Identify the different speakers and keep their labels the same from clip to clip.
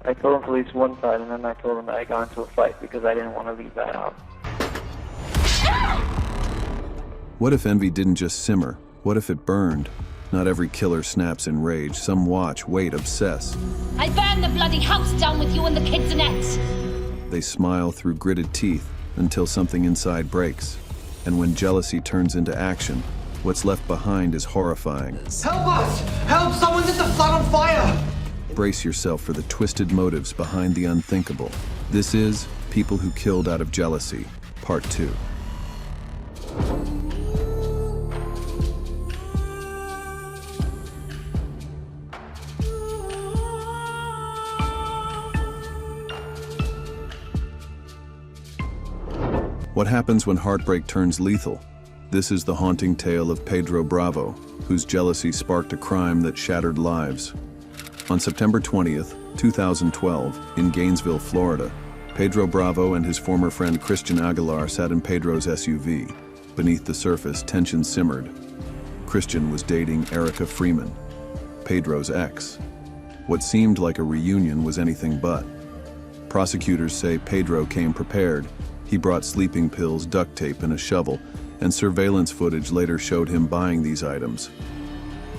Speaker 1: I told police one side, and then I told them that I got into a fight because I didn't want to leave that out.
Speaker 2: What if envy didn't just simmer? What if it burned? Not every killer snaps in rage. Some watch, wait, obsess.
Speaker 3: I burn the bloody house down with you and the kids in it.
Speaker 2: They smile through gritted teeth until something inside breaks. And when jealousy turns into action, what's left behind is horrifying.
Speaker 4: Help us! Help! Someone lit the flat on fire!
Speaker 2: Brace yourself for the twisted motives behind the unthinkable. This is People Who Killed Out of Jealousy, Part 2. What happens when heartbreak turns lethal? This is the haunting tale of Pedro Bravo, whose jealousy sparked a crime that shattered lives. On September 20th, 2012, in Gainesville, Florida, Pedro Bravo and his former friend Christian Aguilar sat in Pedro's SUV. Beneath the surface, tension simmered. Christian was dating Erica Freeman, Pedro's ex. What seemed like a reunion was anything but. Prosecutors say Pedro came prepared. He brought sleeping pills, duct tape, and a shovel, and surveillance footage later showed him buying these items.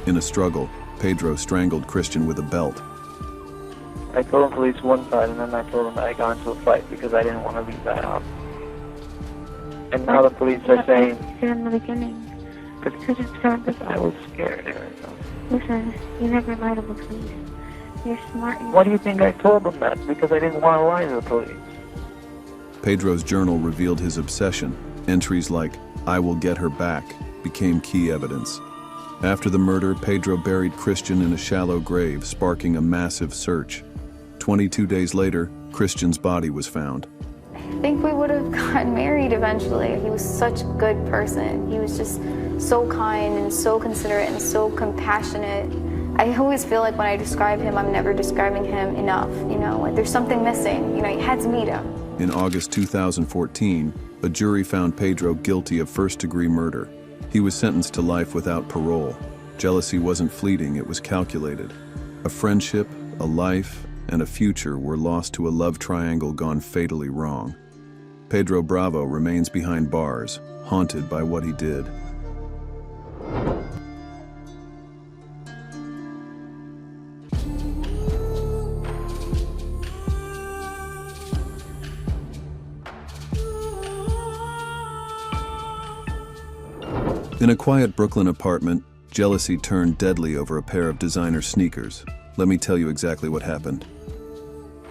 Speaker 2: In a struggle, Pedro strangled Christian with a belt.
Speaker 1: I told police one side, and then I told them that I got into a fight because I didn't want to leave that out. And now the police are saying...
Speaker 5: In the beginning.
Speaker 1: Because I was scared, Erica.
Speaker 5: Listen, you never lied to the police. You're smart.
Speaker 1: Why do you think I told them that? Because I didn't want to lie to the police.
Speaker 2: Pedro's journal revealed his obsession. Entries like, "I will get her back," became key evidence. After the murder, Pedro buried Christian in a shallow grave, sparking a massive search. 22 days later, Christian's body was found.
Speaker 6: I think we would have gotten married eventually. He was such a good person. He was just so kind and so considerate and so compassionate. I always feel like when I describe him, I'm never describing him enough, like there's something missing. You had to meet him.
Speaker 2: In August 2014, a jury found Pedro guilty of first-degree murder. He was sentenced to life without parole. Jealousy wasn't fleeting, it was calculated. A friendship, a life, and a future were lost to a love triangle gone fatally wrong. Pedro Bravo remains behind bars, haunted by what he did. In a quiet Brooklyn apartment, jealousy turned deadly over a pair of designer sneakers. Let me tell you exactly what happened.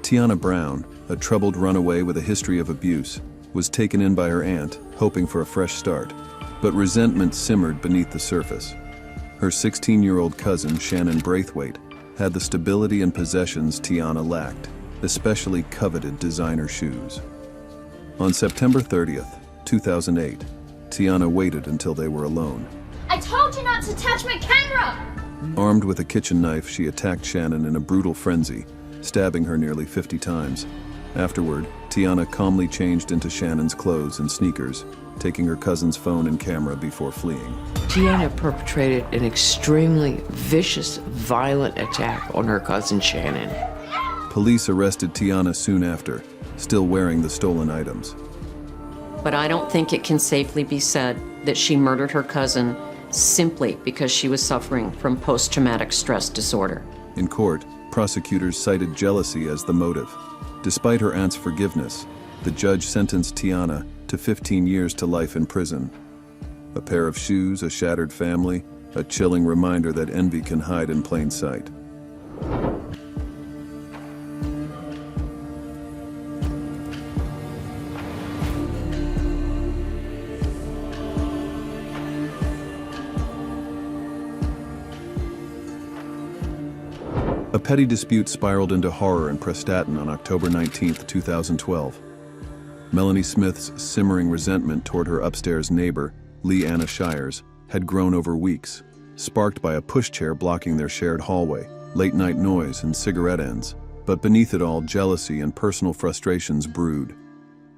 Speaker 2: Tiana Brown, a troubled runaway with a history of abuse, was taken in by her aunt, hoping for a fresh start. But resentment simmered beneath the surface. Her 16-year-old cousin, Shannon Braithwaite, had the stability and possessions Tiana lacked, especially coveted designer shoes. On September 30th, 2008, Tiana waited until they were alone.
Speaker 3: I told you not to touch my camera!
Speaker 2: Armed with a kitchen knife, she attacked Shannon in a brutal frenzy, stabbing her nearly 50 times. Afterward, Tiana calmly changed into Shannon's clothes and sneakers, taking her cousin's phone and camera before fleeing.
Speaker 7: Tiana perpetrated an extremely vicious, violent attack on her cousin Shannon.
Speaker 2: Police arrested Tiana soon after, still wearing the stolen items.
Speaker 8: But I don't think it can safely be said that she murdered her cousin simply because she was suffering from post-traumatic stress disorder.
Speaker 2: In court, prosecutors cited jealousy as the motive. Despite her aunt's forgiveness, the judge sentenced Tiana to 15 years to life in prison. A pair of shoes, a shattered family, a chilling reminder that envy can hide in plain sight. A petty dispute spiraled into horror in Prestatyn on October 19, 2012. Melanie Smith's simmering resentment toward her upstairs neighbor, Lee Anna Shires, had grown over weeks, sparked by a pushchair blocking their shared hallway, late-night noise, and cigarette ends. But beneath it all, jealousy and personal frustrations brewed.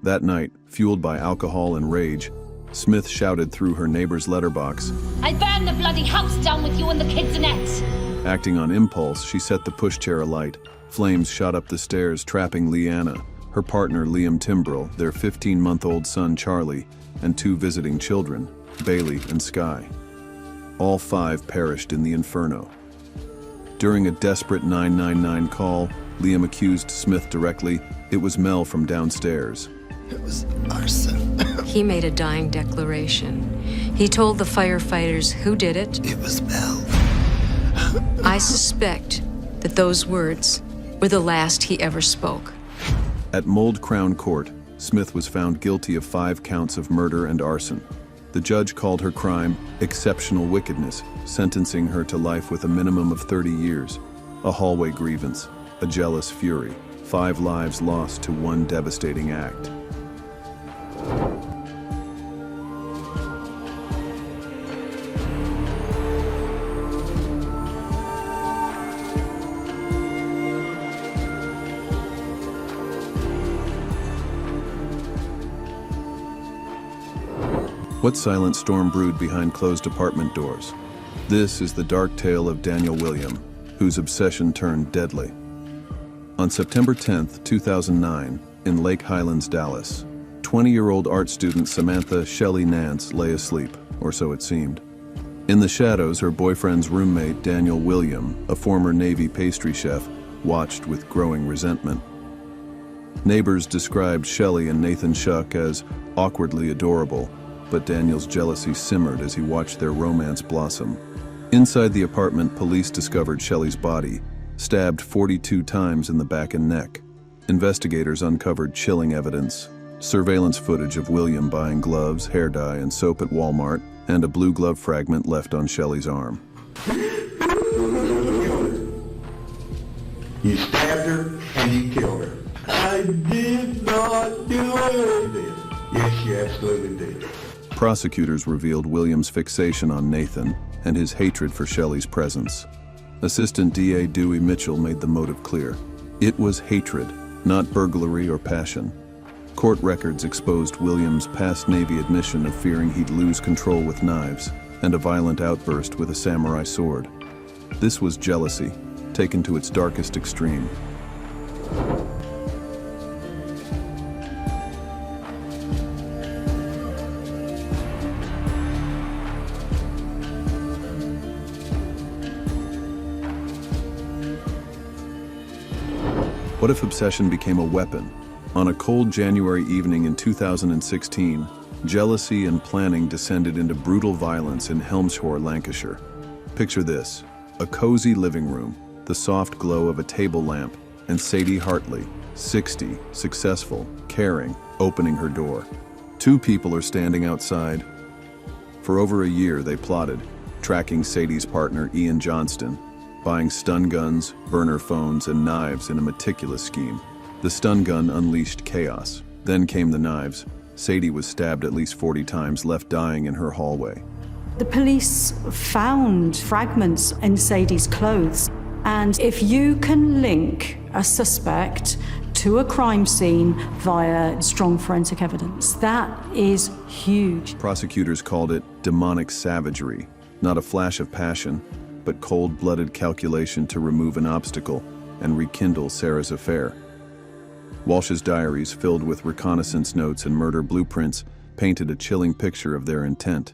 Speaker 2: That night, fueled by alcohol and rage, Smith shouted through her neighbor's letterbox,
Speaker 3: I burn the bloody house down with you and the kids in it!
Speaker 2: Acting on impulse, she set the pushchair alight, Flames shot up the stairs, trapping Leanna, her partner Liam Timbrell, their 15-month-old son Charlie, and 2 visiting children, Bailey and Sky. All 5 perished in the inferno. During a desperate 999 call, Liam accused Smith directly. It was Mel from downstairs.
Speaker 9: It was arson.
Speaker 10: He made a dying declaration. He told the firefighters who did it.
Speaker 9: It was Mel.
Speaker 10: I suspect that those words were the last he ever spoke.
Speaker 2: At Mold Crown Court, Smith was found guilty of 5 counts of murder and arson. The judge called her crime exceptional wickedness, sentencing her to life with a minimum of 30 years. A hallway grievance, a jealous fury, 5 lives lost to one devastating act. What silent storm brewed behind closed apartment doors? This is the dark tale of Daniel William, whose obsession turned deadly. On September 10, 2009, in Lake Highlands, Dallas, 20-year-old art student Samantha Shelley Nance lay asleep, or so it seemed. In the shadows, her boyfriend's roommate, Daniel William, a former Navy pastry chef, watched with growing resentment. Neighbors described Shelley and Nathan Shuck as awkwardly adorable, but Daniel's jealousy simmered as he watched their romance blossom. Inside the apartment, police discovered Shelley's body, stabbed 42 times in the back and neck. Investigators uncovered chilling evidence: surveillance footage of William buying gloves, hair dye, and soap at Walmart, and a blue glove fragment left on Shelley's arm.
Speaker 11: You stabbed her and you killed her. I did not do anything. Yes, you absolutely did.
Speaker 2: Prosecutors revealed William's fixation on Nathan and his hatred for Shelley's presence. Assistant DA Dewey Mitchell made the motive clear. It was hatred, not burglary or passion. Court records exposed William's past Navy admission of fearing he'd lose control with knives and a violent outburst with a samurai sword. This was jealousy, taken to its darkest extreme. What if obsession became a weapon? On a cold January evening in 2016, jealousy and planning descended into brutal violence in Helmshore, Lancashire. Picture this: a cozy living room, the soft glow of a table lamp, and Sadie Hartley, 60, successful, caring, opening her door. 2 people are standing outside. For over a year they plotted, tracking Sadie's partner Ian Johnston, buying stun guns, burner phones, and knives in a meticulous scheme. The stun gun unleashed chaos. Then came the knives. Sadie was stabbed at least 40 times, left dying in her hallway.
Speaker 12: The police found fragments in Sadie's clothes, and if you can link a suspect to a crime scene via strong forensic evidence, that is huge.
Speaker 2: Prosecutors called it demonic savagery, not a flash of passion, but cold-blooded calculation to remove an obstacle and rekindle Sarah's affair. Walsh's diaries, filled with reconnaissance notes and murder blueprints, painted a chilling picture of their intent.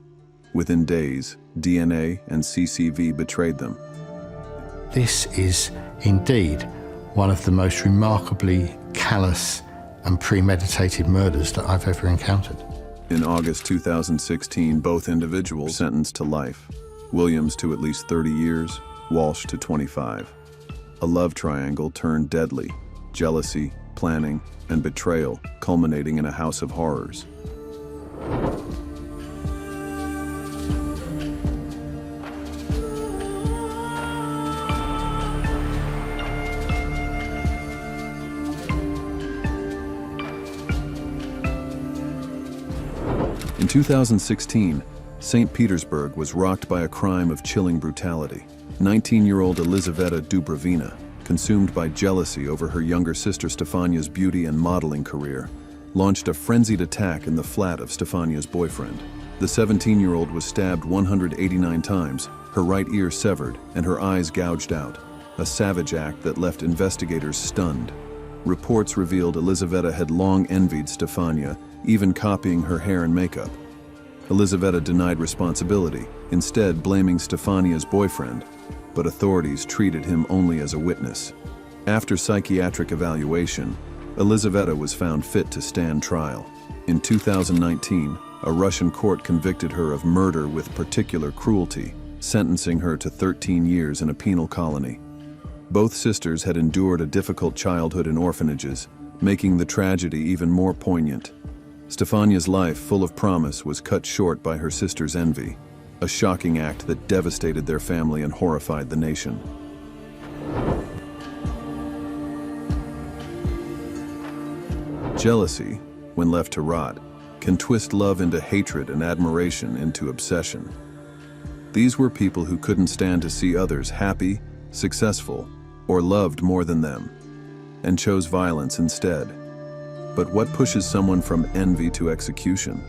Speaker 2: Within days, DNA and CCV betrayed them.
Speaker 13: This is indeed one of the most remarkably callous and premeditated murders that I've ever encountered.
Speaker 2: In August 2016, both individuals sentenced to life. Williams to at least 30 years, Walsh to 25. A love triangle turned deadly: jealousy, planning, and betrayal, culminating in a house of horrors. In 2016, St. Petersburg was rocked by a crime of chilling brutality. 19-year-old Elizaveta Dubrovina, consumed by jealousy over her younger sister Stefania's beauty and modeling career, launched a frenzied attack in the flat of Stefania's boyfriend. The 17-year-old was stabbed 189 times, her right ear severed, and her eyes gouged out. a savage act that left investigators stunned. Reports revealed Elizaveta had long envied Stefania, even copying her hair and makeup. Elizaveta denied responsibility, instead blaming Stefania's boyfriend, but authorities treated him only as a witness. After psychiatric evaluation, Elizaveta was found fit to stand trial. In 2019, a Russian court convicted her of murder with particular cruelty, sentencing her to 13 years in a penal colony. Both sisters had endured a difficult childhood in orphanages, making the tragedy even more poignant. Stefania's life, full of promise, was cut short by her sister's envy, a shocking act that devastated their family and horrified the nation. Jealousy, when left to rot, can twist love into hatred and admiration into obsession. These were people who couldn't stand to see others happy, successful, or loved more than them, and chose violence instead. But what pushes someone from envy to execution?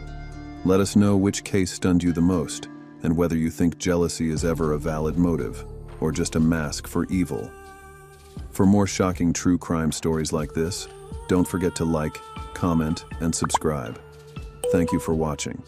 Speaker 2: Let us know which case stunned you the most, and whether you think jealousy is ever a valid motive, or just a mask for evil. For more shocking true crime stories like this, don't forget to like, comment, and subscribe. Thank you for watching.